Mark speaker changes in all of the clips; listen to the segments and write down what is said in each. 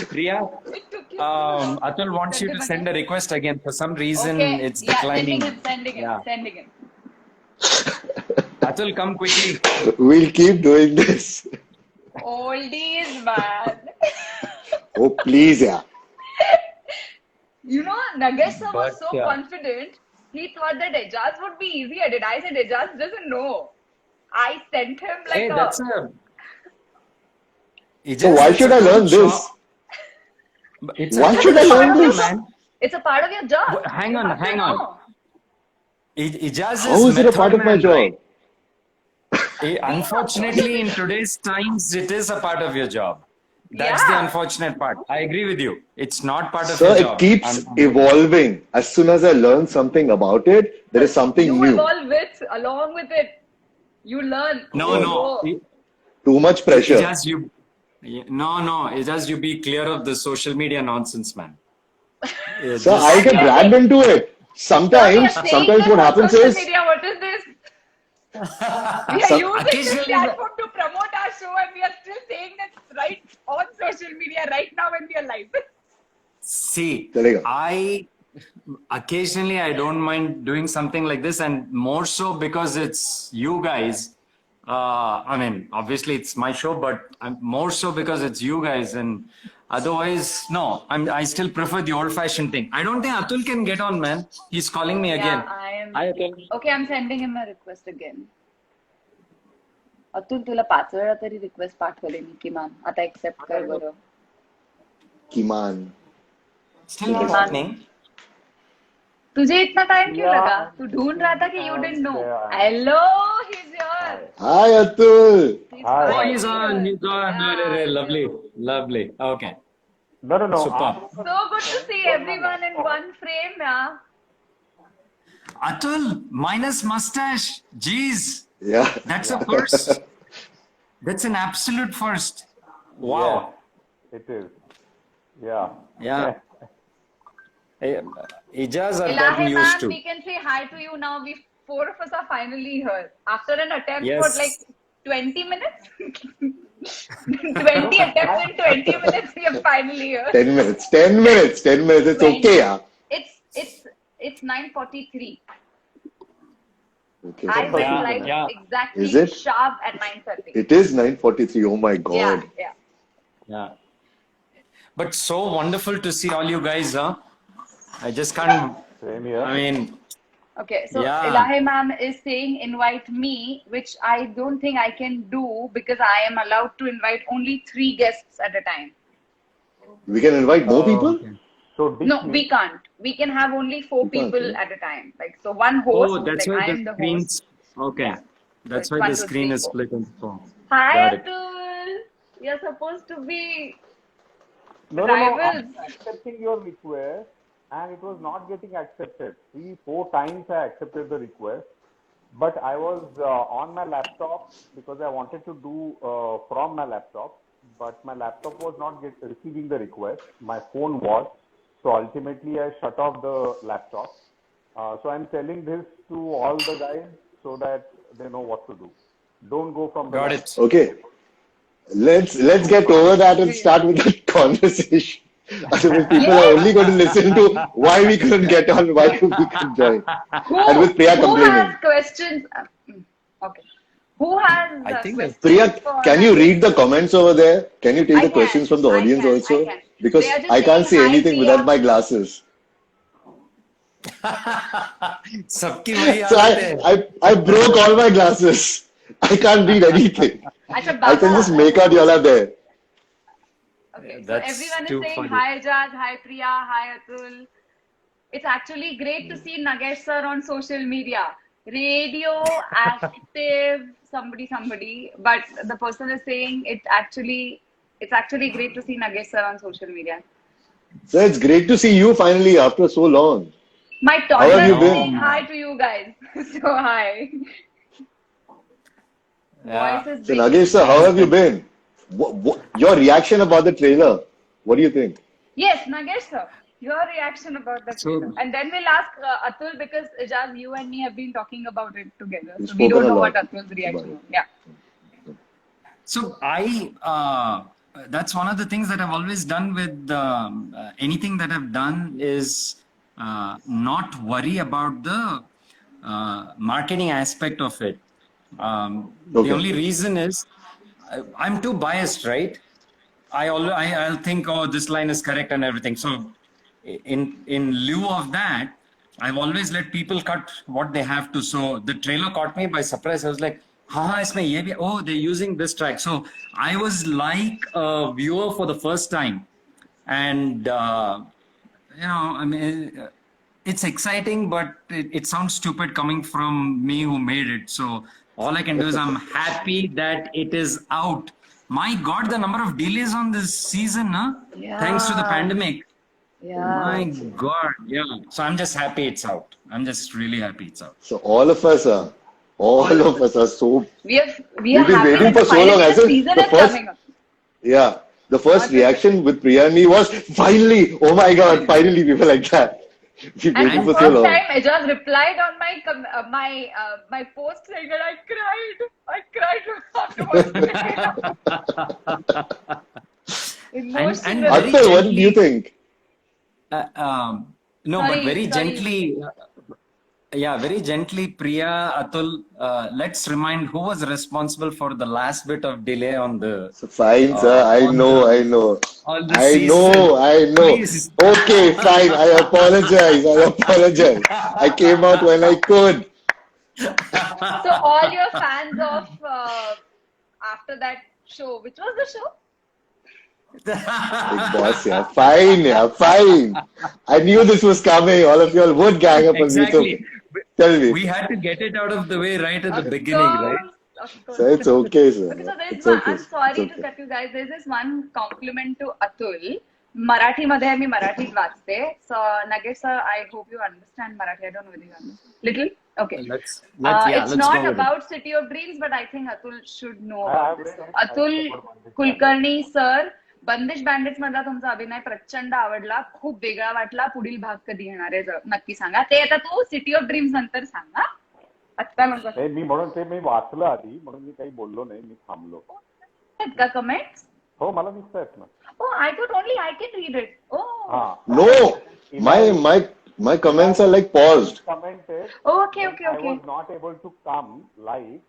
Speaker 1: Priya,
Speaker 2: It took you so long.
Speaker 1: Atul wants you
Speaker 2: Send
Speaker 1: to
Speaker 2: him
Speaker 1: send a
Speaker 2: again.
Speaker 1: request again. For some reason,
Speaker 2: Okay.
Speaker 1: it's
Speaker 2: Yeah,
Speaker 1: declining.
Speaker 2: sending him,
Speaker 1: Yeah.
Speaker 2: sending him.
Speaker 1: Atul, come quickly.
Speaker 3: We'll keep doing this.
Speaker 2: Oldies, man.
Speaker 3: Oh, please, yeah.
Speaker 2: You know, Nagesh sir was
Speaker 1: But
Speaker 2: so confident. He thought that Ejaz would be easy at it. I said Ejaz doesn't know. I sent him like
Speaker 1: hey, that's a.
Speaker 3: So
Speaker 1: Ijaz,
Speaker 3: why
Speaker 1: it's
Speaker 3: should
Speaker 1: a
Speaker 3: I
Speaker 1: good
Speaker 3: learn
Speaker 1: job.
Speaker 3: this?
Speaker 1: It's
Speaker 3: Why
Speaker 1: a
Speaker 3: should
Speaker 1: good
Speaker 3: I learn
Speaker 1: job,
Speaker 3: this?
Speaker 1: man.
Speaker 2: It's a part of your job.
Speaker 1: Hang
Speaker 2: You
Speaker 1: on,
Speaker 2: have to
Speaker 1: hang on.
Speaker 2: know.
Speaker 1: Ijaz
Speaker 3: How
Speaker 1: is
Speaker 3: is it a part
Speaker 1: method
Speaker 3: of my
Speaker 1: man, right?
Speaker 3: job?
Speaker 1: Unfortunately, in today's times, it is a part of your job. That's the
Speaker 2: Yeah.
Speaker 1: unfortunate part. I agree with you. It's not part of
Speaker 3: Sir,
Speaker 1: your
Speaker 3: it
Speaker 1: job.
Speaker 3: keeps evolving. As soon as I learn something about it, there is something
Speaker 2: You
Speaker 3: new.
Speaker 2: evolve along with it. You learn.
Speaker 1: No,
Speaker 2: You
Speaker 1: no.
Speaker 2: grow.
Speaker 3: Too much pressure.
Speaker 1: Ijaz, Ijaz, you be clear of the social media nonsense, man.
Speaker 3: Sir, I get dragged into it. Sometimes what happens
Speaker 2: social
Speaker 3: is,
Speaker 2: media. What is this? We are using this
Speaker 1: occasionally,
Speaker 2: platform to promote our show, and we are still saying that right on social media right now when we are live.
Speaker 1: see,
Speaker 3: Chalega.
Speaker 1: occasionally I don't mind doing something like this, and more so because it's you guys. I mean, obviously it's my show, but I'm more so because it's you guys, and otherwise, no. I still prefer the old-fashioned thing. I don't think Atul can get on, man. He's calling me again.
Speaker 2: Yeah, I am.
Speaker 1: Hi, Atul.
Speaker 2: Okay, I'm sending him a request again. Atul तुला 5 वेळा तरी request पाठवले मी किमान आता accept कर बरं.
Speaker 3: Kiman.
Speaker 1: Still not happening.
Speaker 2: तुझे इतना टाइम क्यों लगा? तू ढूंढ रहा था कि you didn't know. Hello, he's here.
Speaker 3: Hi, Atul.
Speaker 1: Oh, he's on. He's on. Lovely. Lovely. Okay.
Speaker 4: No.
Speaker 1: Super.
Speaker 2: So good to see everyone in one frame, yeah.
Speaker 1: Atul, minus mustache. Jeez.
Speaker 3: Yeah.
Speaker 1: That's a first. That's an absolute first. Wow.
Speaker 4: Yeah, it is. Yeah.
Speaker 1: Yeah. Hey, Ijaz are
Speaker 2: Ilahi
Speaker 1: gotten used
Speaker 2: ma'am,
Speaker 1: to.
Speaker 2: we can say hi to you now. We 4 of us are finally here. After an attempt
Speaker 1: Yes.
Speaker 2: for like 20 minutes? 20 attempts in 20 minutes, we are finally here.
Speaker 3: 10 minutes. 10 minutes. 10 minutes. It's
Speaker 2: 20.
Speaker 3: okay, yeah.
Speaker 2: It's 9:43.
Speaker 3: Okay.
Speaker 2: I went
Speaker 1: Yeah,
Speaker 2: live
Speaker 1: yeah.
Speaker 2: exactly
Speaker 3: Is it?
Speaker 2: sharp at 9:30.
Speaker 3: It is 9:43. Oh my God.
Speaker 2: Yeah.
Speaker 1: Yeah. But so wonderful to see all you guys, huh? I just can't.
Speaker 4: Same here.
Speaker 1: I mean,
Speaker 2: Okay, so
Speaker 1: Yeah.
Speaker 2: Ilahi ma'am is saying invite me, which I don't think I can do because I am allowed to invite only 3 guests at a time.
Speaker 3: We can invite more people?
Speaker 1: okay.
Speaker 4: So
Speaker 2: No, we can't. We can have only 4
Speaker 3: We can't,
Speaker 2: people
Speaker 3: yeah.
Speaker 2: at a time. Like, so one host,
Speaker 1: Oh, that's
Speaker 2: like
Speaker 1: why
Speaker 2: I am
Speaker 1: the
Speaker 2: the
Speaker 1: screen's.
Speaker 2: host.
Speaker 1: Okay. That's
Speaker 2: it's
Speaker 1: why
Speaker 2: 1,
Speaker 1: the
Speaker 2: 2,
Speaker 1: screen
Speaker 2: 3,
Speaker 1: is
Speaker 2: 4.
Speaker 1: split into 4.
Speaker 2: Hi,
Speaker 1: Got it.
Speaker 2: Atul. You're supposed to be
Speaker 4: No.
Speaker 2: rivals.
Speaker 4: I'm accepting your request, and it was not getting accepted. 3-4 times I accepted the request, but I was on my laptop because I wanted to do from my laptop, but my laptop was not receiving the request. My phone was, so ultimately I shut off the laptop. So I'm telling this to all the guys so that they know what to do. Don't go from the
Speaker 1: Got
Speaker 4: laptop.
Speaker 1: it.
Speaker 3: Okay. Let's get over that and start with the conversation. Otherwise, people are only going to listen to why we couldn't get on, why we couldn't join. And with Priya
Speaker 2: Who
Speaker 3: complaining.
Speaker 2: has questions? Okay. Who has
Speaker 1: I think
Speaker 2: questions?
Speaker 3: Priya,
Speaker 2: for
Speaker 3: can you read the comments over there? Can you take
Speaker 2: I
Speaker 3: the questions
Speaker 2: can.
Speaker 3: from the
Speaker 2: I
Speaker 3: audience
Speaker 2: can.
Speaker 3: also?
Speaker 2: I can.
Speaker 3: Because
Speaker 2: They are just
Speaker 3: I can't see
Speaker 2: saying, "Hi,
Speaker 3: anything
Speaker 2: Priya."
Speaker 3: without my glasses.
Speaker 1: सबकी वही
Speaker 3: So
Speaker 1: हालत है.
Speaker 3: I broke all my glasses. I can't read anything.
Speaker 2: अच्छा,
Speaker 3: I can just make out y'all are there.
Speaker 2: Okay, so
Speaker 1: That's
Speaker 2: everyone is
Speaker 1: too
Speaker 2: saying
Speaker 1: funny.
Speaker 2: hi Jaz, hi Priya, hi Atul. It's actually great to see Nagesh sir on social media. Radio active, somebody, but the person is saying it's actually great to see Nagesh sir on social media.
Speaker 3: So it's great to see you finally after so long.
Speaker 2: My
Speaker 3: How
Speaker 2: toddler
Speaker 3: have you
Speaker 2: is
Speaker 3: been?
Speaker 2: saying hi to you guys. So hi.
Speaker 1: Yeah.
Speaker 2: Voice is
Speaker 3: So
Speaker 2: big.
Speaker 3: Nagesh sir, how have you been? Your reaction about the trailer? What do you think?
Speaker 2: Yes, Nagesh sir, your reaction about the
Speaker 1: So-
Speaker 2: trailer. And then we'll ask Atul because Ijaz, you and me have been talking about it together.
Speaker 3: We've
Speaker 2: So we
Speaker 3: spoken
Speaker 2: don't
Speaker 3: a
Speaker 2: know what
Speaker 3: lot
Speaker 2: Atul's
Speaker 3: about
Speaker 2: reaction
Speaker 3: it.
Speaker 2: was. Yeah.
Speaker 1: So that's one of the things that I've always done with anything that I've done is not worry about the marketing aspect of it. The
Speaker 3: Okay.
Speaker 1: only reason is I'm too biased, right? I'll think, oh, this line is correct and everything. So in lieu of that, I've always let people cut what they have to. So the trailer caught me by surprise. I was like, हाँ इसमें ये भी, oh, they're using this track. So I was like a viewer for the first time, and I mean, it's exciting, but it sounds stupid coming from me who made it. So all I can do is I'm happy that it is out. My God, the number of delays on this season, huh? Thanks to the
Speaker 2: Yeah.
Speaker 1: pandemic.
Speaker 2: Yeah.
Speaker 1: My God, yeah. So I'm just happy it's out. I'm just really happy it's out.
Speaker 3: So all of us are so.
Speaker 2: We are
Speaker 3: We've been
Speaker 2: happy
Speaker 3: waiting
Speaker 2: that
Speaker 3: for so
Speaker 2: finally
Speaker 3: long.
Speaker 2: the
Speaker 3: As in,
Speaker 2: season
Speaker 3: the
Speaker 2: is
Speaker 3: first,
Speaker 2: coming up.
Speaker 3: yeah, the first
Speaker 2: Not
Speaker 3: reaction with Priya and me was finally. Oh my God! Finally, we were like that. We've
Speaker 2: And
Speaker 3: waited
Speaker 2: the
Speaker 3: for so
Speaker 2: first
Speaker 3: long.
Speaker 2: time Ajaz replied on my post saying that I cried afterwards. Emotional.
Speaker 1: And very
Speaker 3: Atul, what did you
Speaker 1: gently,
Speaker 3: think?
Speaker 1: no, but
Speaker 2: Sorry,
Speaker 1: very
Speaker 2: sorry.
Speaker 1: gently, yeah, very gently, Priya, Atul, let's remind who was responsible for the last bit of delay on the
Speaker 3: So fine, sir. I
Speaker 1: on
Speaker 3: know.
Speaker 1: the season.
Speaker 3: I know.
Speaker 1: Please.
Speaker 3: Okay, fine. I apologize. I came out when I could.
Speaker 2: So all your fans of after that show, which was the show?
Speaker 3: Big boss, yeah. Fine. I knew this was coming. All of you all would gang up on me. It's okay.
Speaker 1: Exactly.
Speaker 3: Tell me.
Speaker 1: We had to get it out of the way right at the
Speaker 2: Of
Speaker 1: beginning, right?
Speaker 2: course, of course.
Speaker 3: So it's okay, sir.
Speaker 2: Okay, so there's
Speaker 3: It's
Speaker 2: one.
Speaker 3: okay.
Speaker 2: I'm sorry
Speaker 3: It's
Speaker 2: to
Speaker 3: okay.
Speaker 2: cut you guys. There's this one compliment to Atul. Marathi मध्ये मी मराठीत वाचते. So Nagesh sir, I hope you understand Marathi. I don't know whether you understand. Little? Okay.
Speaker 1: Let's
Speaker 2: It's
Speaker 1: go
Speaker 2: not
Speaker 1: with it.
Speaker 2: about City of Dreams, but I think Atul should know
Speaker 4: I
Speaker 2: about
Speaker 4: have
Speaker 2: this.
Speaker 4: read it.
Speaker 2: Atul
Speaker 4: I support Bandish
Speaker 2: Kulkarni sir, बंदिश बँडेट्स मधला तुमचा अभिनय प्रचंड आवडला, खूप वेगळा वाटला. पुढील भाग कधी येणार आहे नक्की सांगा. ते आता तू सिटी ऑफ ड्रीम्स नंतर सांगा. आत्ता नको.
Speaker 4: नाही, मी वाचलं आधी म्हणून मी काही बोललो नाही, मी थांबलो.
Speaker 2: आहेत का कमेंट्स?
Speaker 4: हो, मला दिसतायत ना.
Speaker 2: Oh, I thought only I can read it. Oh.
Speaker 4: हा.
Speaker 3: No, my comments are like paused.
Speaker 4: Commented.
Speaker 2: Okay.
Speaker 4: I was not able to come live.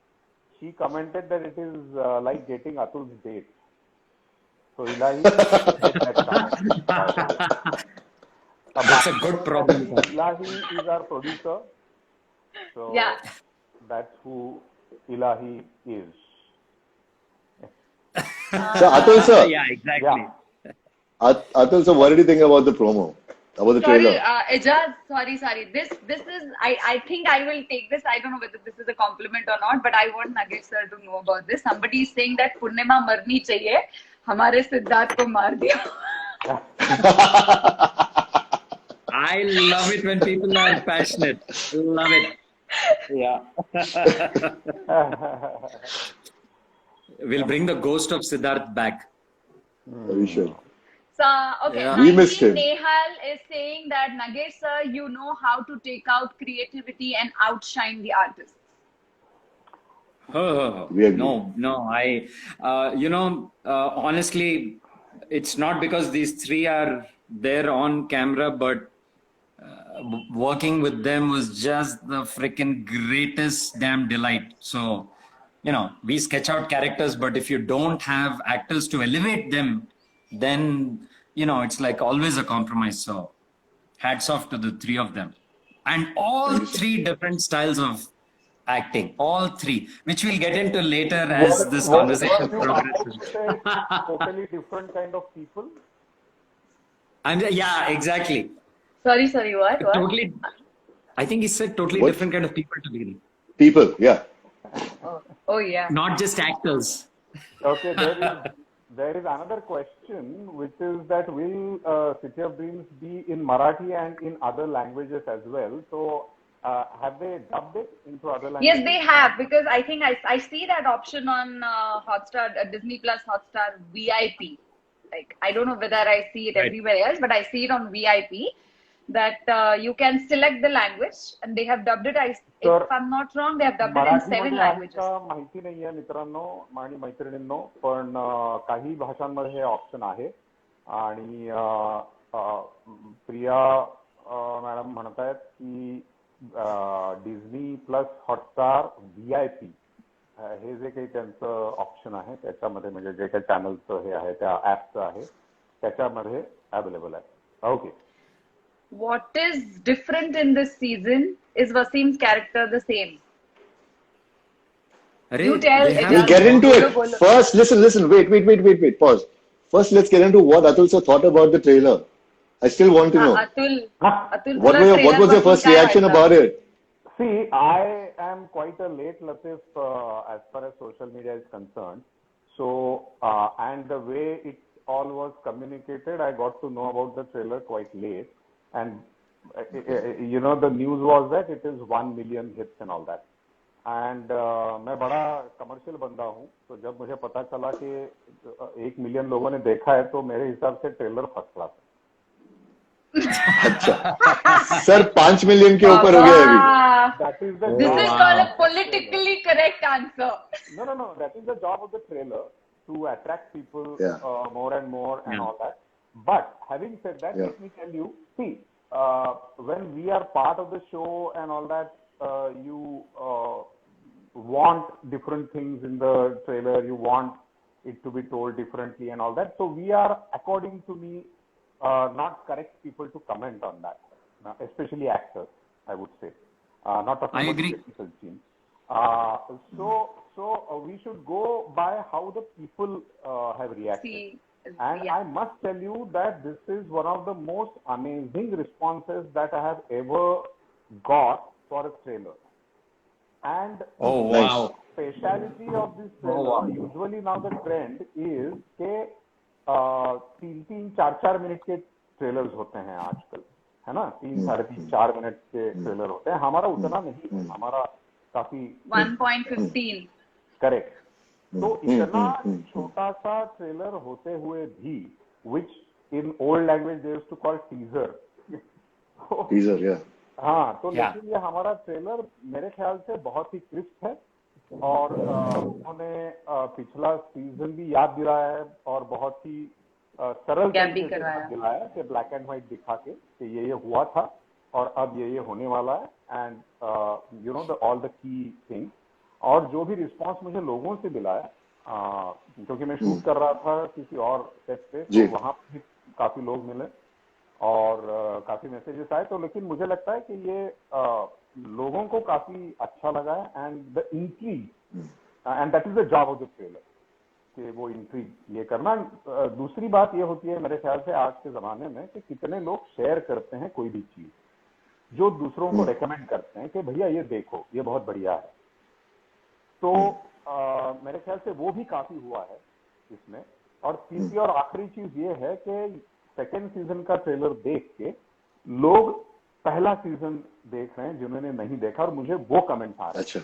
Speaker 4: She commented that it is like getting Atul's date. So Ilahi,
Speaker 1: That's a good problem.
Speaker 4: Ilahi is our producer. So
Speaker 2: Yeah.
Speaker 4: that's who Ilahi is.
Speaker 3: So Atul sir,
Speaker 1: Yeah, exactly.
Speaker 4: Yeah.
Speaker 3: Atul sir, what did you think about the promo? About the
Speaker 2: Sorry,
Speaker 3: trailer?
Speaker 2: Ejaz, sorry. This is, I think I will take this. I don't know whether this is a compliment or not, but I want Nagesh sir to know about this. Somebody is saying that Purnima marni chahiye. हमारे सिद्धार्थ को मार दिया.
Speaker 1: I love it when people are passionate. Love it. Yeah. We'll bring the ghost of Siddharth back.
Speaker 3: We should.
Speaker 2: So, okay,
Speaker 1: Yeah.
Speaker 3: We missed him.
Speaker 2: Nehal is saying that Nagesh sir, you know how to take out creativity and outshine the artists.
Speaker 1: Oh,
Speaker 3: We agree.
Speaker 1: no. Honestly, it's not because these three are there on camera, but working with them was just the freaking greatest damn delight. So, we sketch out characters, but if you don't have actors to elevate them, then, it's like always a compromise. So, hats off to the three of them. And all three different styles of acting, all three, which we'll get into later as this conversation progresses.
Speaker 4: Totally different kind of people.
Speaker 1: Yeah, exactly.
Speaker 2: Sorry, what?
Speaker 1: Totally. I think he said totally
Speaker 3: What?
Speaker 1: different kind of people to begin.
Speaker 3: People, yeah.
Speaker 2: Oh yeah.
Speaker 1: Not just actors.
Speaker 4: Okay, there is another question, which is that will City of Dreams be in Marathi and in other languages as well? So, have they dubbed it into other languages?
Speaker 2: Yes, they have, because I think I see that option on Hotstar, Disney Plus Hotstar VIP. Like, I don't know whether I see it
Speaker 1: Right.
Speaker 2: everywhere else, but I see it on VIP. that you can select the language and they have dubbed it.
Speaker 4: Sir,
Speaker 2: If I'm not wrong, they have dubbed it in 7
Speaker 4: मराठीमध्ये आहे
Speaker 2: languages.
Speaker 4: का माहिती नाहीये मित्रांनो आणि मैत्रिणींनो, पण काही भाषांमध्ये हे ऑप्शन आहे. आणि प्रिया मॅडम म्हणतायत की डिझनी प्लस हॉटस्टार VIP हे जे काही त्यांचं ऑप्शन आहे त्याच्यामध्ये, म्हणजे जे काही चॅनलचं हे आहे त्या ऍपचं आहे त्याच्यामध्ये अवेलेबल आहे. Okay.
Speaker 2: What is different in this season? Is Wasim's character the same?
Speaker 1: Arey,
Speaker 2: You tell.
Speaker 1: they have-
Speaker 3: We'll get into
Speaker 2: Bolo,
Speaker 3: it.
Speaker 2: bolo.
Speaker 3: First, listen. Wait. Pause. First, let's get into what Atul sir thought about the trailer. I still want to know.
Speaker 2: Atul,
Speaker 3: What
Speaker 2: तुला
Speaker 3: was
Speaker 2: trailer
Speaker 3: your
Speaker 2: बघून
Speaker 3: first
Speaker 2: काय
Speaker 3: reaction
Speaker 2: वाटलं?
Speaker 3: about it?
Speaker 4: See, I am quite a late Latif as far as social media is concerned. So, and the way it all was communicated, I got to know about the trailer quite late. And you know, the news was that it is 1 million hits and all that. And मैं बड़ा commercial बंदा हूँ, तो जब मुझे पता चला कि 1 मिलियन लोगों ने देखा है, तो मेरे हिसाब से ट्रेलर फर्स्ट क्लास है.
Speaker 3: अच्छा सर 5 मिलियन के ऊपर हो गया अभी.
Speaker 4: That is the
Speaker 2: This
Speaker 4: job.
Speaker 2: is called a politically correct answer.
Speaker 4: No. That is the job of the trailer, to attract people
Speaker 3: Yeah.
Speaker 4: more and more and
Speaker 1: Yeah.
Speaker 4: all that. But having said that,
Speaker 3: Yeah.
Speaker 4: let me tell you, see, when we are part of the show and all that, you want different things in the trailer. You want it to be told differently and all that. So we are, according to me, not correct people to comment on that, especially actors, I would say. Not talking
Speaker 1: I
Speaker 4: about
Speaker 1: agree.
Speaker 4: the technical team. So we should go by how the people have reacted.
Speaker 2: See,
Speaker 4: And
Speaker 2: yeah.
Speaker 4: I must tell you that this is one of the most amazing responses that I have ever got for a trailer. And
Speaker 1: Oh,
Speaker 4: the
Speaker 1: wow.
Speaker 4: speciality of this trailer, usually now the trend is के 3-3, 4-4 minute के trailers होते हैं आजकल, है ना. 3, 3.5, 4 minute के trailer होते हैं. हमारा उतना नहीं है, हमारा काफी
Speaker 2: 1.15.
Speaker 4: करेक्ट. तो इतना छोटा सा ट्रेलर होते हुए भी, which in old language they used to call teaser.
Speaker 3: Teaser, yeah.
Speaker 4: हाँ, तो
Speaker 1: Yeah.
Speaker 4: लेकिन ये हमारा ट्रेलर मेरे ख्याल से बहुत ही क्रिस्प है. और उन्होंने पिछला सीजन भी याद दिलाया है और बहुत ही सरल
Speaker 2: Gap भी
Speaker 4: तरीके से
Speaker 2: करवाया.
Speaker 4: याद दिलाया कि ब्लैक एंड व्हाइट दिखा के कि ये हुआ था और अब ये होने वाला है. And you know all the key thing. और जो भी रिस्पांस मुझे लोगों से मिला है, क्योंकि मैं शूट कर रहा था किसी और सेट पे,
Speaker 3: जी.
Speaker 4: तो वहां भी काफी लोग मिले और काफी मैसेजेस आए. तो लेकिन मुझे लगता है कि ये लोगों को काफी अच्छा लगा है. And the intrigue, and that is the job of the trailer, कि वो इंट्रीग ये करना. दूसरी बात ये होती है मेरे ख्याल से आज के जमाने में कि कितने लोग शेयर करते हैं कोई भी चीज, जो दूसरों को रेकमेंड करते हैं कि भैया ये देखो, ये बहुत बढ़िया है. तो मेरे ख्याल से वो भी काफी हुआ है इसमें. और तीसरी और आखिरी चीज ये है कि सेकेंड सीजन का ट्रेलर देख के लोग पहला सीजन देख रहे हैं जिन्होंने नहीं देखा, और मुझे वो कमेंट आ रहे हैं
Speaker 3: अच्छा.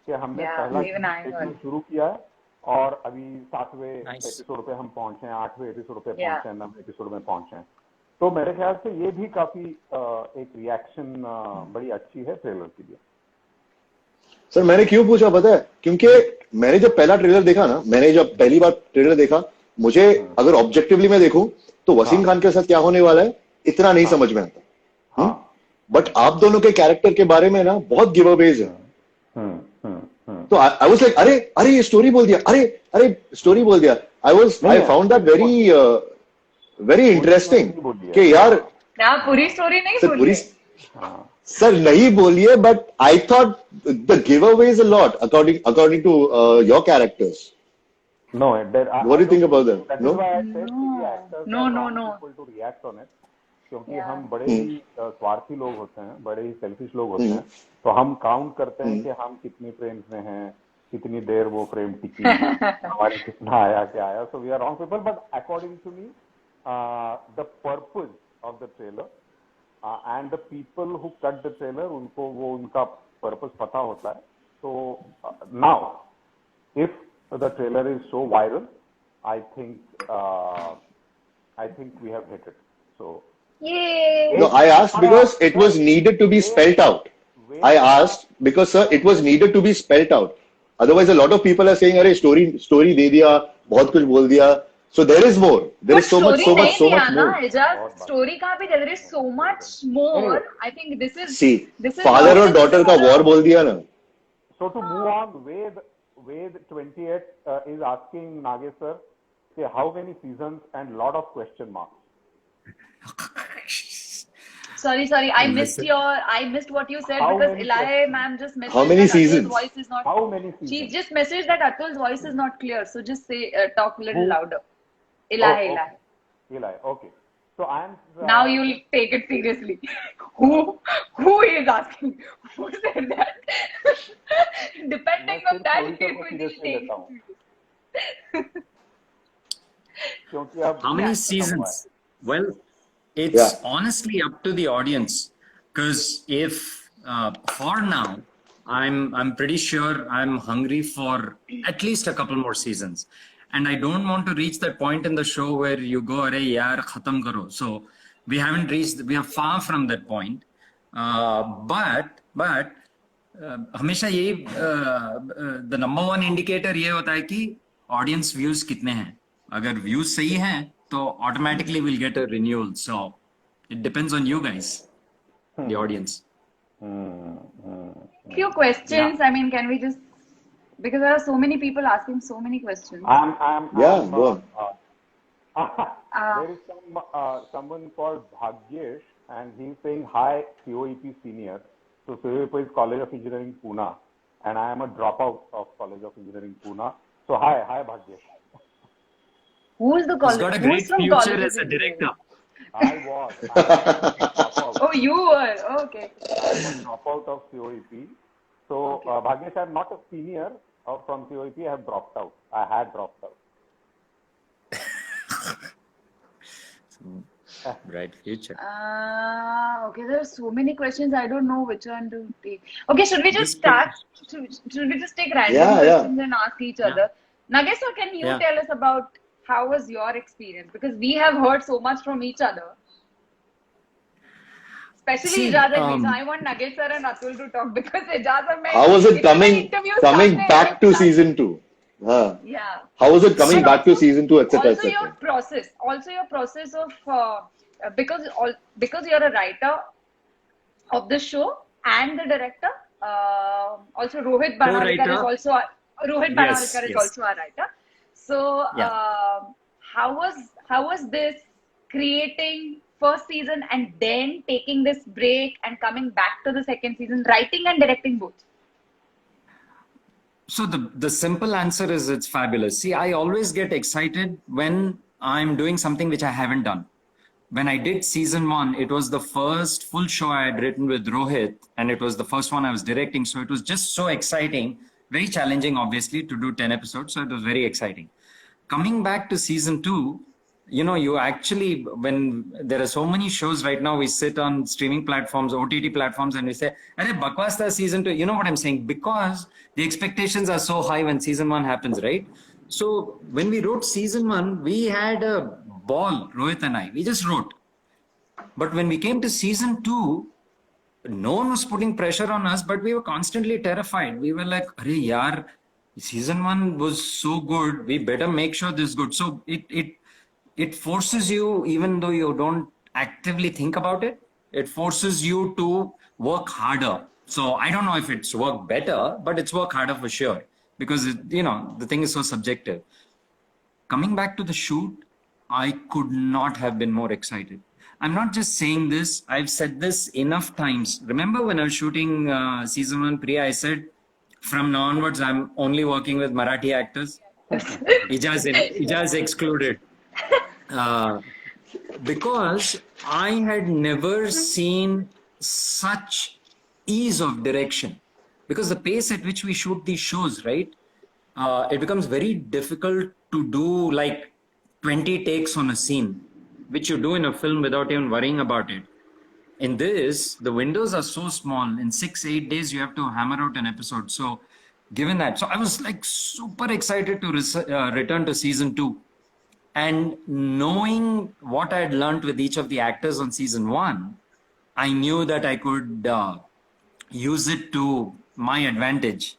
Speaker 4: कि हमने
Speaker 2: Yeah,
Speaker 4: पहला
Speaker 2: even I
Speaker 4: देखना
Speaker 2: heard.
Speaker 4: शुरू किया है और अभी 7वें
Speaker 1: Nice.
Speaker 4: एपिसोड पे हम पहुंचे हैं, 8वें एपिसोड पे
Speaker 2: Yeah.
Speaker 4: पहुंचे हैं, 9वें एपिसोड में पहुंचे हैं. तो मेरे ख्याल से ये भी काफी एक रिएक्शन बड़ी अच्छी है ट्रेलर के लिए.
Speaker 3: सर मैंने क्यों पूछा पता है, क्योंकि मैंने जब पहला ट्रेलर देखा ना, मैंने जब पहली बार ट्रेलर देखा, मुझे अगर ऑब्जेक्टिवली मैं देखूं तो वसीम खान के साथ क्या होने वाला है इतना नहीं समझ में आता.
Speaker 4: हाँ.
Speaker 3: बट आप दोनों के कैरेक्टर के बारे में ना बहुत गिव अवेज है. तो आई वाज लाइक अरे ये स्टोरी बोल दिया, अरे स्टोरी बोल दिया. I found that very interesting कि यार
Speaker 2: ना पूरी स्टोरी नहीं
Speaker 3: सर
Speaker 2: बोली
Speaker 3: पूरी
Speaker 2: है.
Speaker 3: सर नहीं बोलिए, but I thought the giveaways a lot according to your characters.
Speaker 4: No,
Speaker 3: What do you think about that?
Speaker 4: That
Speaker 3: No?
Speaker 4: is why I said कि the actors
Speaker 2: No,
Speaker 4: are
Speaker 2: no,
Speaker 4: wrong
Speaker 2: no.
Speaker 4: people to react on it. क्योंकि
Speaker 2: Yeah.
Speaker 4: हम बड़े ही स्वार्थी लोग होते हैं, बड़े ही selfish लोग होते हैं. तो हम काउंट करते हैं कि हम कितनी फ्रेम्स में हैं, कितनी देर वो फ्रेम टिकी, हमारे कितना आया क्या आया. So we are wrong people, but according to me, the purpose of the trailer and the people who cut the trailer, उनको वो उनका purpose पता होता है. So now, if the trailer is so viral, I think we have hit it. So
Speaker 2: Yay!
Speaker 3: No, I asked because it was needed to be spelt out. I asked because, sir, it was needed to be spelt out. Otherwise, a lot of people are saying, "अरे story दे दिया, बहुत कुछ बोल दिया." So there is more. There is so much more.
Speaker 2: Just story कहाँ पे? There is so much more. I think this is
Speaker 3: See,
Speaker 2: this is
Speaker 3: father और daughter का war बोल दिया ना.
Speaker 4: So to move on, Ved 28 is asking Nagesh sir, say how many seasons and lot of question marks.
Speaker 2: Sorry. I missed what you said
Speaker 4: How
Speaker 2: because
Speaker 4: many
Speaker 2: Eli
Speaker 4: questions?
Speaker 2: ma'am just messaged
Speaker 3: How many
Speaker 2: that Atul's
Speaker 3: seasons?
Speaker 2: voice is not.
Speaker 4: How many seasons?
Speaker 2: She just messaged that Atul's voice is not clear. So just say, talk a little
Speaker 4: Who?
Speaker 2: louder.
Speaker 4: Oh,
Speaker 2: Eli.
Speaker 4: okay. Eli, okay. So I am.
Speaker 2: Now you'll take it seriously. Who is asking? Who said that? Depending
Speaker 4: मैं
Speaker 2: on that,
Speaker 4: सिर्फ
Speaker 2: it
Speaker 4: वही
Speaker 2: will
Speaker 4: seriously
Speaker 2: take
Speaker 4: लेता हूँ
Speaker 2: it
Speaker 4: क्योंकि अब
Speaker 1: How many
Speaker 2: Yeah.
Speaker 1: seasons? Well, it's
Speaker 3: Yeah.
Speaker 1: honestly up to the audience. Because if for now, I'm pretty sure I'm hungry for at least a couple more seasons, and I don't want to reach that point in the show where you go, "Arey yaar, khatam karo." So we haven't reached. We are far from that point. But हमेशा ये the number one indicator ये होता है कि audience views कितने हैं. अगर views सही हैं तो automatically will get a renewal. So it depends on you guys, the audience.
Speaker 2: Few questions. I mean, can we just, because there are so many people asking so many questions.
Speaker 3: Go on.
Speaker 4: There is someone called Bhagyesh, and he's saying, "Hi, COEP senior. So COEP is College of Engineering, Pune, and I am a dropout of College of Engineering, Pune. So hi, Bhagyesh.
Speaker 2: Who is the
Speaker 1: He's
Speaker 2: college?
Speaker 1: got a
Speaker 2: Who's
Speaker 1: great
Speaker 2: from
Speaker 1: future
Speaker 2: college
Speaker 1: as
Speaker 2: of
Speaker 1: a director.
Speaker 4: I was a dropout.
Speaker 2: Oh, you were. Okay.
Speaker 4: I was a dropout of COEP. So Bhagyesh, I'm not a senior from COEP. I have dropped out. I had dropped out.
Speaker 1: Bright future.
Speaker 2: Okay, there are so many questions. I don't know which one to take. Okay, should we just
Speaker 1: Just
Speaker 2: start? Should we just take random
Speaker 3: Yeah.
Speaker 2: questions and ask each other? Nagesh, sir, can you
Speaker 1: Yeah.
Speaker 2: tell us about how was your experience? Because we have heard so much from each other. Especially
Speaker 1: See,
Speaker 2: Ijaz and me. So I want Nagesh sir and Atul to talk because Ijaz and
Speaker 3: How was it
Speaker 2: इतने
Speaker 3: coming
Speaker 2: interviews
Speaker 3: coming
Speaker 2: करते
Speaker 3: back
Speaker 2: हैं,
Speaker 3: to
Speaker 2: start-
Speaker 3: season 2?
Speaker 2: Yeah.
Speaker 3: How was it coming
Speaker 2: And
Speaker 3: back to
Speaker 2: also-
Speaker 3: season 2, etc.,
Speaker 2: Also your
Speaker 3: etc.?
Speaker 2: process of because you're a writer of the show and the director. Also Rohit Banarkar is
Speaker 1: Co-writer.
Speaker 2: also Rohit Banarkar is
Speaker 1: yes.
Speaker 2: also a writer. So how was this creating first season and then taking this break and coming back to the second season, writing and directing both?
Speaker 1: So the simple answer is it's fabulous. See, I always get excited when I'm doing something which I haven't done. When I did season 1, it was the first full show I had written with Rohit, and it was the first one I was directing. So it was just so exciting, very challenging, obviously, to do 10 episodes. So it was very exciting. Coming back to season 2, you actually, when there are so many shows right now, we sit on streaming platforms, OTT platforms, and we say, "Arey, bakwas tha season 2." You know what I'm saying? Because the expectations are so high when season 1 happens, right? So when we wrote season 1, we had a ball, Rohit and I. We just wrote. But when we came to season 2, no one was putting pressure on us, but we were constantly terrified. We were like, "Arey, yaar, season 1 was so good. We better make sure this is good." So it forces you, even though you don't actively think about it, it forces you to work harder. So I don't know if it's work better, but it's work harder for sure, because the thing is so subjective. Coming back to the shoot, I could not have been more excited. I'm not just saying this, I've said this enough times. Remember when I was shooting season 1, Priya, I said, from now onwards, I'm only working with Marathi actors. Ijaz excluded. Because I had never seen such ease of direction. Because the pace at which we shoot these shows, right? It becomes very difficult to do like 20 takes on a scene, which you do in a film without even worrying about it. In this, the windows are so small. In 6-8 days, you have to hammer out an episode. So given that, so I was like super excited to return to season 2. And knowing what I had learned with each of the actors on season 1, I knew that I could use it to my advantage.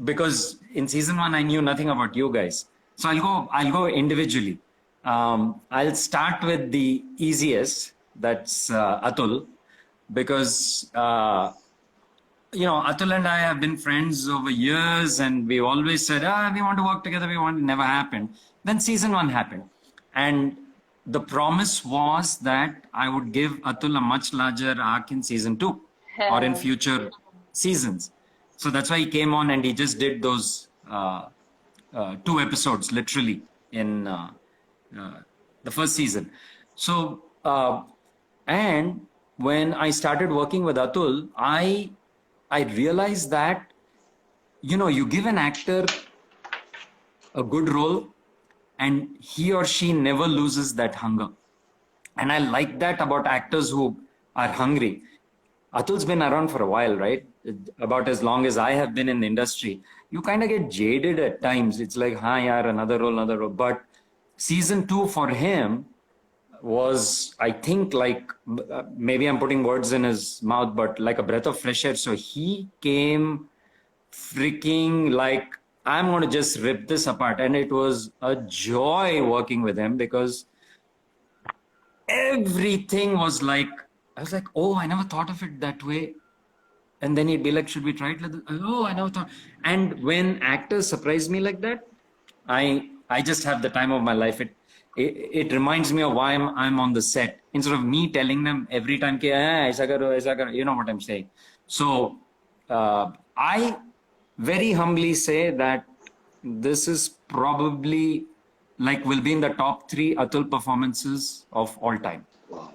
Speaker 1: Because in season 1, I knew nothing about you guys. So I'll go individually. I'll start with the easiest, that's Atul, because Atul and I have been friends over years, and we always said, we want to work together. It never happened. Then season 1 happened. And the promise was that I would give Atul a much larger arc in season 2 or in future seasons. So that's why he came on and he just did those 2 episodes, literally, in the first season. So, and when I started working with Atul, I realized that, you give an actor a good role and he or she never loses that hunger. And I like that about actors who are hungry. Atul's been around for a while, right? About as long as I have been in the industry. You kind of get jaded at times. It's like, yaar, another role. But season 2 for him was, I think, like, maybe I'm putting words in his mouth, but like a breath of fresh air. So he came freaking like, I'm going to just rip this apart. And it was a joy working with him because everything was like, I was like, oh, I never thought of it that way. And then he'd be like, should we try it like this? Oh, I never thought. And when actors surprise me like that, I just have the time of my life. It reminds me of why I'm on the set. Instead of me telling them every time, aisa karo, you know what I'm saying. So I very humbly say that this is probably will be in the top 3 Atul performances of all time.
Speaker 3: Wow.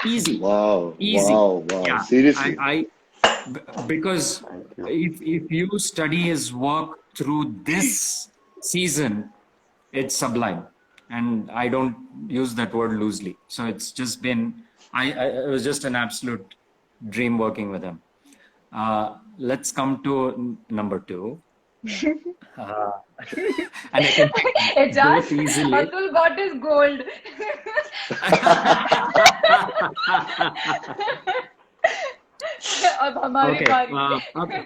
Speaker 1: Easy.
Speaker 3: Wow.
Speaker 1: Easy.
Speaker 3: Wow.
Speaker 1: Yeah.
Speaker 3: Seriously.
Speaker 1: Because if you study his work through this season, it's sublime. And I don't use that word loosely. So it's just been, it was just an absolute dream working with him. Let's come to number 2. And I can
Speaker 2: Ejaz,
Speaker 1: easily.
Speaker 2: Atul got his gold. अब हमारी बारी.
Speaker 1: Okay.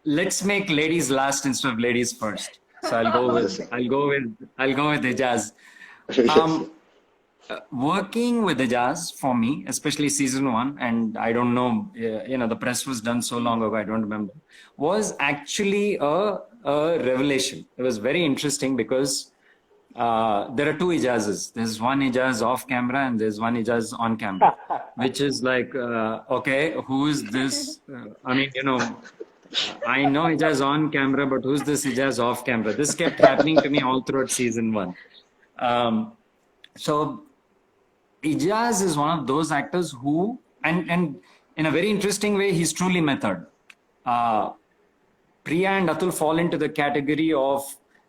Speaker 1: Let's make ladies last instead of ladies first. So I'll go with Ejaz. Working with Ejaz for me, especially season 1, and I don't know, the press was done so long ago, I don't remember, was actually a revelation. It was very interesting because there are 2 Ejazes. There's one Ejaz off camera and there's one Ejaz on camera, which is like, okay, who is this? I know Ejaz on camera, but who's this Ejaz off camera? This kept happening to me all throughout season 1. So Ejaz is one of those actors who, and in a very interesting way, he's truly method. Priya and Atul fall into the category of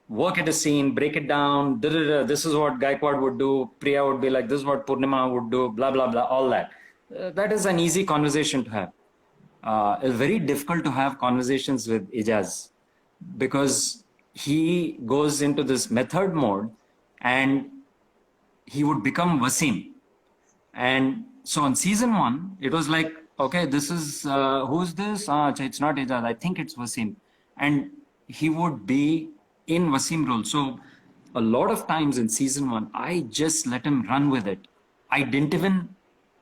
Speaker 1: work at a scene, break it down, this is what Gaikwad would do, Priya would be like, this is what Purnima would do, blah, blah, blah, all that. That is an easy conversation to have. It's very difficult to have conversations with Ejaz because he goes into this method mode and he would become Wasim. And so on season 1, it was like, okay, this is, who's this? It's not Ejaz, I think it's Wasim. And he would be in Wasim role. So a lot of times in season 1, I just let him run with it. I didn't even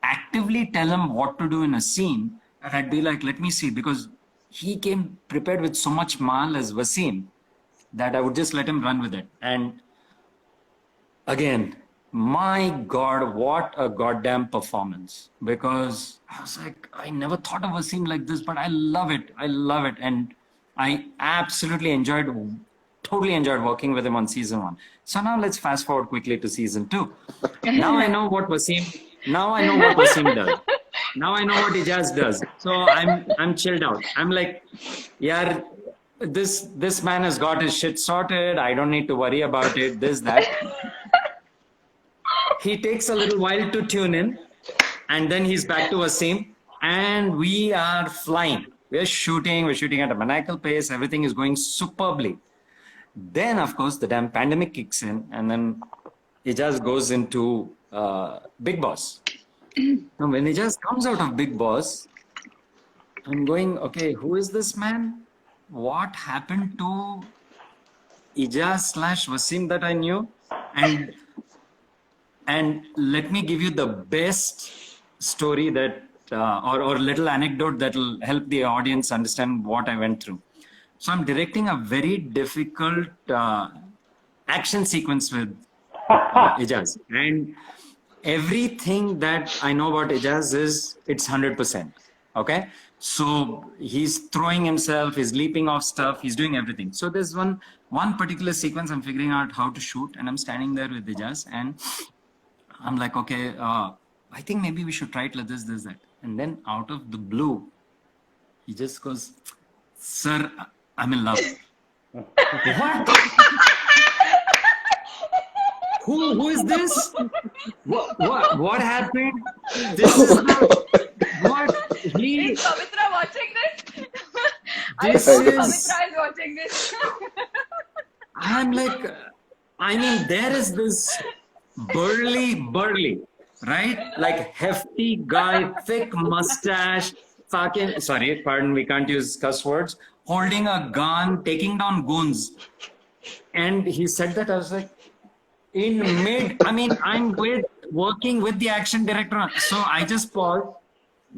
Speaker 1: actively tell him what to do in a scene. And I'd be like, let me see, because he came prepared with so much mal as Wasim that I would just let him run with it. And again, my God, what a goddamn performance. Because I was like, I never thought of Wasim like this, but I love it. I love it. And I absolutely totally enjoyed working with him on season 1. So now let's fast forward quickly to season 2. Now I know what Wasim does. Now I know what Ejaz does. So I'm chilled out. I'm like, yeah, this man has got his shit sorted. I don't need to worry about it. This, that. He takes a little while to tune in, and then he's back to Wasim, and we are flying. We're shooting at a maniacal pace. Everything is going superbly. Then, of course, the damn pandemic kicks in, and then Ijaz goes into Big Boss. Now, when Ijaz comes out of Big Boss, I'm going, okay, who is this man? What happened to Ijaz / Wasim that I knew? And let me give you the best story that, or little anecdote that will help the audience understand what I went through. So I'm directing a very difficult action sequence with Ijaz, and everything that I know about Ijaz is it's 100%. Okay, so he's throwing himself, he's leaping off stuff, he's doing everything. So there's one particular sequence I'm figuring out how to shoot, and I'm standing there with Ijaz, and I'm like, okay, I think maybe we should try it like this, that. And then out of the blue, he just goes, "Sir, I'm in love." What? Who is this? What happened? This is the, what he.
Speaker 2: Is Pavitra watching this? I
Speaker 1: This
Speaker 2: hope
Speaker 1: is-
Speaker 2: Pavitra is watching this.
Speaker 1: I'm like, I mean, there is this burly, right? Like hefty guy, thick mustache, fucking, sorry, pardon, we can't use cuss words, holding a gun, taking down goons. And he said that, I was like, I'm working with the action director. So I just paused.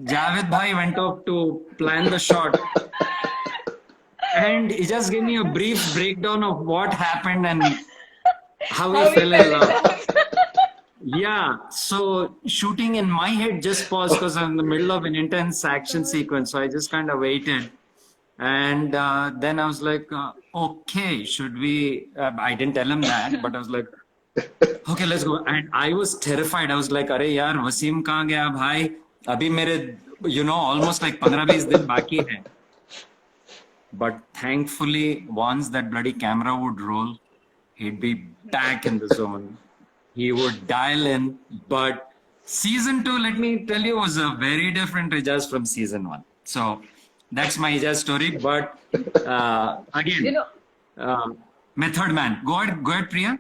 Speaker 1: Javed Bhai went off to plan the shot. And he just gave me a brief breakdown of what happened and how he fell in love. Yeah, so shooting in my head just paused because I'm in the middle of an intense action sequence. So I just kind of waited. And then I was like, okay, should we? I didn't tell him that, but I was like, okay, let's go. And I was terrified. I was like, अरे यार वसीम कहाँ गया भाई? अभी मेरे, almost like 15-20 दिन बाकी है. But thankfully, once that bloody camera would roll, he'd be back in the zone. He would dial in. But season 2, let me tell you, was a very different Ijaz from season 1. So that's my Ijaz story. But again, method man. Go ahead, Priya.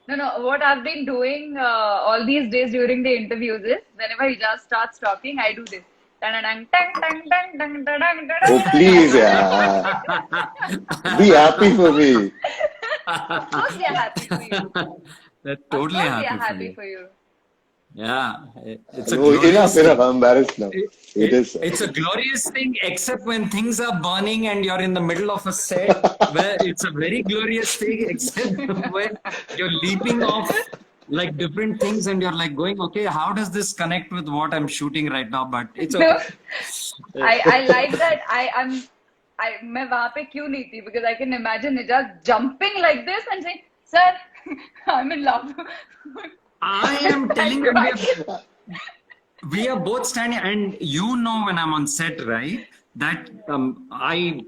Speaker 2: No. What I've been doing all these days during the interviews is whenever Ijaz starts talking, I do this.
Speaker 3: Oh, please, yeah. Be happy for me.
Speaker 2: Of course we are happy for you.
Speaker 1: They're totally
Speaker 2: Of course we are
Speaker 1: happy
Speaker 2: happy
Speaker 1: for
Speaker 2: for you.
Speaker 1: Yeah, it's a
Speaker 3: No,
Speaker 1: glorious
Speaker 3: enough. I'm embarrassed now. It is.
Speaker 1: It's a glorious thing, except when things are burning and you're in the middle of a set where it's a very glorious thing, except when you're leaping off like different things and you're like going, okay, how does this connect with what I'm shooting right now? But it's okay.
Speaker 2: I like that. मैं वहाँ पे क्यों नहीं थी? Because I can imagine Ijaz jumping like this and saying, "Sir, I'm in love."
Speaker 1: I am telling you, we are both standing, and when I'm on set, right? That I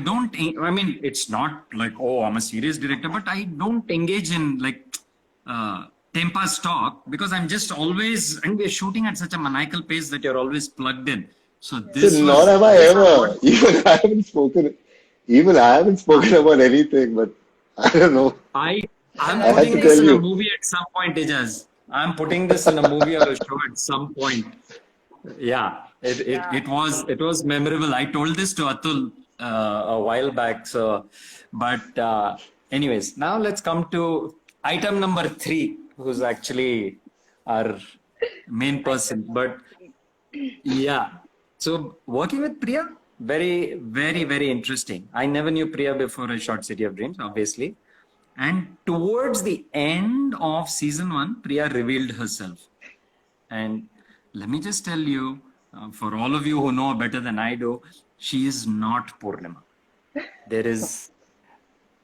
Speaker 1: don't. I mean, it's not like, oh, I'm a serious director, but I don't engage in like Tempa's talk because I'm just always, and we're shooting at such a maniacal pace that you're always plugged in. So this
Speaker 3: Nor
Speaker 1: was,
Speaker 3: have I ever. Even I haven't spoken about anything, but I don't know.
Speaker 1: I'm
Speaker 3: had
Speaker 1: putting
Speaker 3: to
Speaker 1: this
Speaker 3: tell
Speaker 1: in a
Speaker 3: you.
Speaker 1: movie at some point, Ijaz. I'm putting this in a movie or a show at some point. Yeah, it was memorable. I told this to Atul a while back. So, but anyways, now let's come to item number 3, who's actually our main person. But yeah, so working with Priya, very, very, very interesting. I never knew Priya before I shot City of Dreams, obviously. And towards the end of season 1, Priya revealed herself. And let me just tell you, for all of you who know better than I do, she is not Purnima. There is.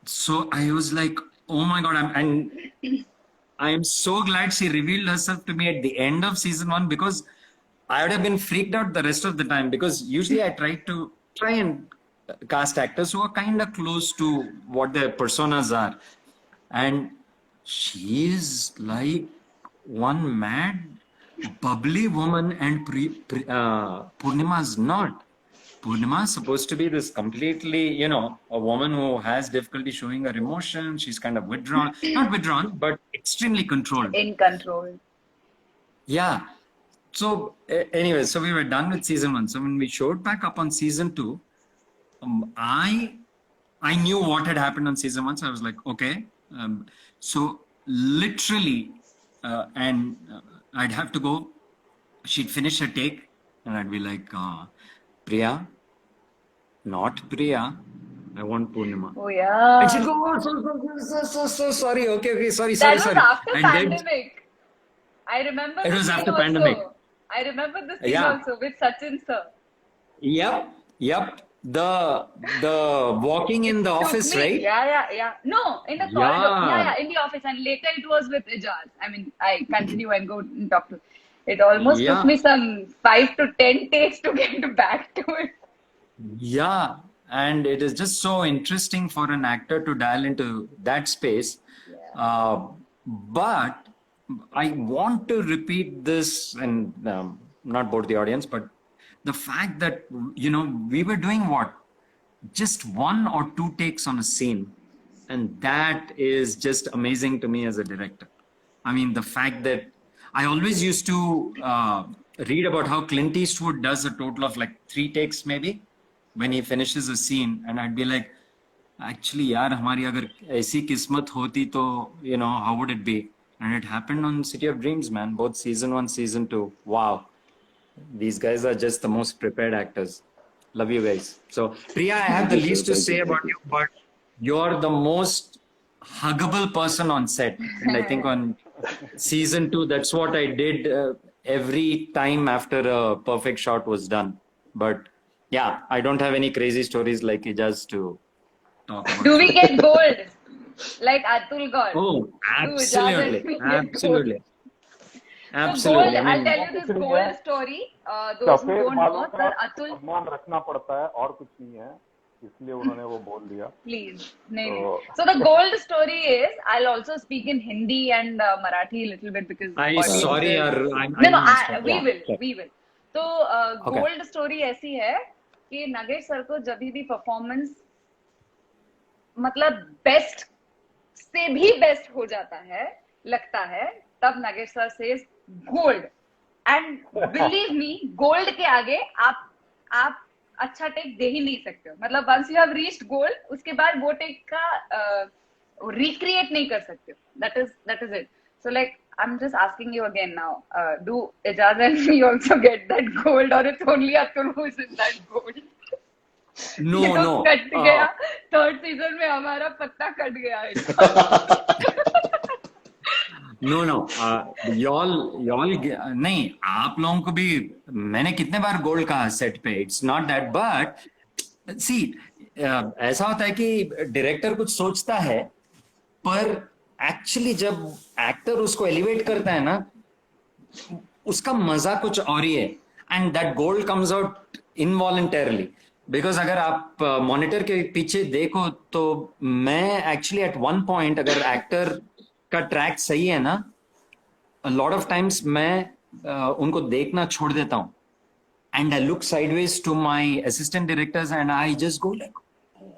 Speaker 1: So I was like, oh my God. I am so glad she revealed herself to me at the end of season 1 because I would have been freaked out the rest of the time because usually I try and cast actors who are kind of close to what their personas are. And she is like one mad, bubbly woman, and Purnima is not. Purnima is supposed to be this completely, you know, a woman who has difficulty showing her emotion. She's kind of withdrawn, not withdrawn, but extremely controlled.
Speaker 2: In control.
Speaker 1: Yeah. So anyway, so we were done with season 1. So when we showed back up on season 2, I knew what had happened on season 1. So I was like, okay. So literally, I'd have to go. She'd finish her take, and I'd be like, Priya, not Priya. I want Purnima.
Speaker 2: Oh yeah.
Speaker 1: And she'd go, oh, so sorry. Okay, sorry.
Speaker 2: That was after
Speaker 1: And then-
Speaker 2: pandemic. I remember.
Speaker 1: It
Speaker 2: the
Speaker 1: was
Speaker 2: scene
Speaker 1: after
Speaker 2: also.
Speaker 1: pandemic.
Speaker 2: I remember the scene
Speaker 1: Yeah.
Speaker 2: also with Sachin sir.
Speaker 1: Yep. The walking in the office,
Speaker 2: Took me-
Speaker 1: right?
Speaker 2: Yeah. No, in the corridor.
Speaker 1: Yeah.
Speaker 2: Yeah, in the office. And later it was with Ijaz. I mean, I continue and go and talk to. It almost
Speaker 1: Yeah.
Speaker 2: took me some 5 to 10 takes to get back to it.
Speaker 1: Yeah, and it is just so interesting for an actor to dial into that space. But I want to repeat this and not bore the audience, but the fact that, you know, we were doing what? Just 1 or 2 takes on a scene. And that is just amazing to me as a director. I mean, the fact that I always used to read about how Clint Eastwood does a total of like 3 takes maybe when he finishes a scene, and I'd be like, actually yaar, hamari agar aisi kismat hoti to, you know, how would it be? And it happened on City of Dreams, man. Both season 1, season 2. Wow. These guys are just the most prepared actors. Love you guys. So Priya, I have the least to say about you, but you're the most huggable person on set. And I think on season 2, that's what I did every time after a perfect shot was done. But yeah, I don't have any crazy stories like Ijaz to talk about.
Speaker 2: Do we get gold? Like Atul got.
Speaker 1: Oh, absolutely.
Speaker 2: Do Ijaz and me get
Speaker 1: Absolutely.
Speaker 2: So
Speaker 1: Absolutely.
Speaker 2: gold,
Speaker 1: I
Speaker 2: I'll
Speaker 1: mean,
Speaker 2: tell you this gold story. Those who
Speaker 4: सफेद
Speaker 2: don't
Speaker 4: बालों
Speaker 2: know,
Speaker 4: का
Speaker 2: sir, Atul,
Speaker 4: सम्मान रखना पड़ता है और कुछ नहीं है, इसलिए उन्होंने वो बोल दिया.
Speaker 2: please. No. So the gold story is, I'll also speak in Hindi and Marathi a little bit because audience
Speaker 1: sorry,
Speaker 2: is-
Speaker 1: yaar,
Speaker 2: No, we
Speaker 1: yeah,
Speaker 2: will,
Speaker 1: sure.
Speaker 2: we will. तो
Speaker 1: Okay.
Speaker 2: गोल्ड स्टोरी ऐसी है कि Nagesh sir को जब भी performance मतलब best से भी बेस्ट हो जाता है, लगता है, तब नगेश सर से gold. And believe me, gold के आगे आप अच्छा टेक दे ही नहीं सकते हो. मतलब once you have reached gold, उसके बाद वो टेक का रिक्रिएट नहीं कर सकते हो. That is it. So like, I'm just asking you again now, do Ijaz and me also get that gold, or it's only Atul who's in that gold?
Speaker 1: No,
Speaker 2: ये तो
Speaker 1: no.
Speaker 2: कट गया. Third season में हमारा पत्ता cut गया है.
Speaker 1: No. y'all नहीं, आप लोगों को भी मैंने कितने बार गोल्ड कहा सेट पे. इट्स नॉट दैट, बट सी ऐसा होता है कि डायरेक्टर कुछ सोचता है, पर एक्चुअली जब एक्टर उसको एलिवेट करता है ना, उसका मजा कुछ और ही है. And that gold comes out involuntarily. Because अगर आप मॉनिटर के पीछे देखो तो मैं एक्चुअली एट वन पॉइंट, अगर एक्टर का ट्रैक सही है ना, a lot of times मैं उनको देखना छोड़ देता हूँ. And I look sideways to my assistant directors and I just go like,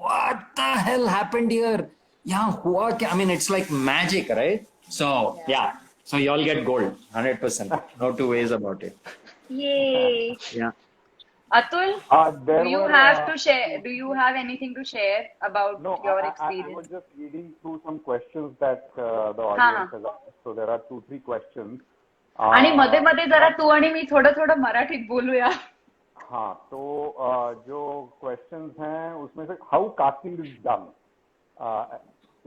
Speaker 1: what the hell happened here? Yeah, हुआ क्या? I mean, it's like magic, right? So yeah, so you all get gold, 100%. No two ways about it.
Speaker 2: Yay.
Speaker 1: Yeah.
Speaker 2: Atul,
Speaker 4: There
Speaker 2: do you
Speaker 4: were,
Speaker 2: have to share? Do you have anything to share about
Speaker 4: No,
Speaker 2: your
Speaker 4: I was
Speaker 2: experience?
Speaker 4: just reading through some questions that the audience has asked. So there are 2-3 questions.
Speaker 2: आणि मध्ये मध्ये जरा तू आणि मी थोडं मराठीत बोलूया.
Speaker 4: हाँ, तो जो questions हैं उसमें से how casting is done,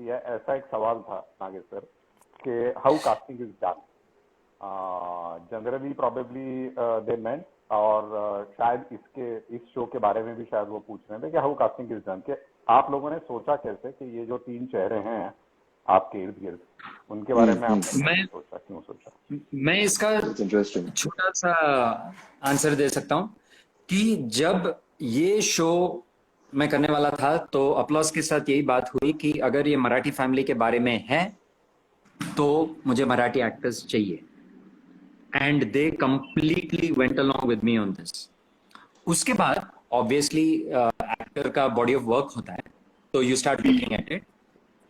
Speaker 4: ये ऐसा एक सवाल था नागेश सर कि how casting is done. Generally probably they meant, और शायद इस शो के बारे में भी शायद वो पूछ रहे थे कि हाउ कास्टिंग इज डन, कि आप लोगों ने सोचा कैसे कि ये जो 3 चेहरे हैं आपके इर्द गिर्द, उनके बारे में आपने सोचा, क्यों सोचा?
Speaker 1: मैं इसका
Speaker 3: इंटरेस्टिंग
Speaker 1: छोटा सा आंसर दे सकता हूँ कि जब ये शो मैं करने वाला था तो अपलॉस के साथ यही बात हुई कि अगर ये मराठी फैमिली के बारे में है तो मुझे मराठी एक्टर्स चाहिए. And they completely went along with me on this. उसके बाद obviously actor का body of work होता है, so you start looking at it.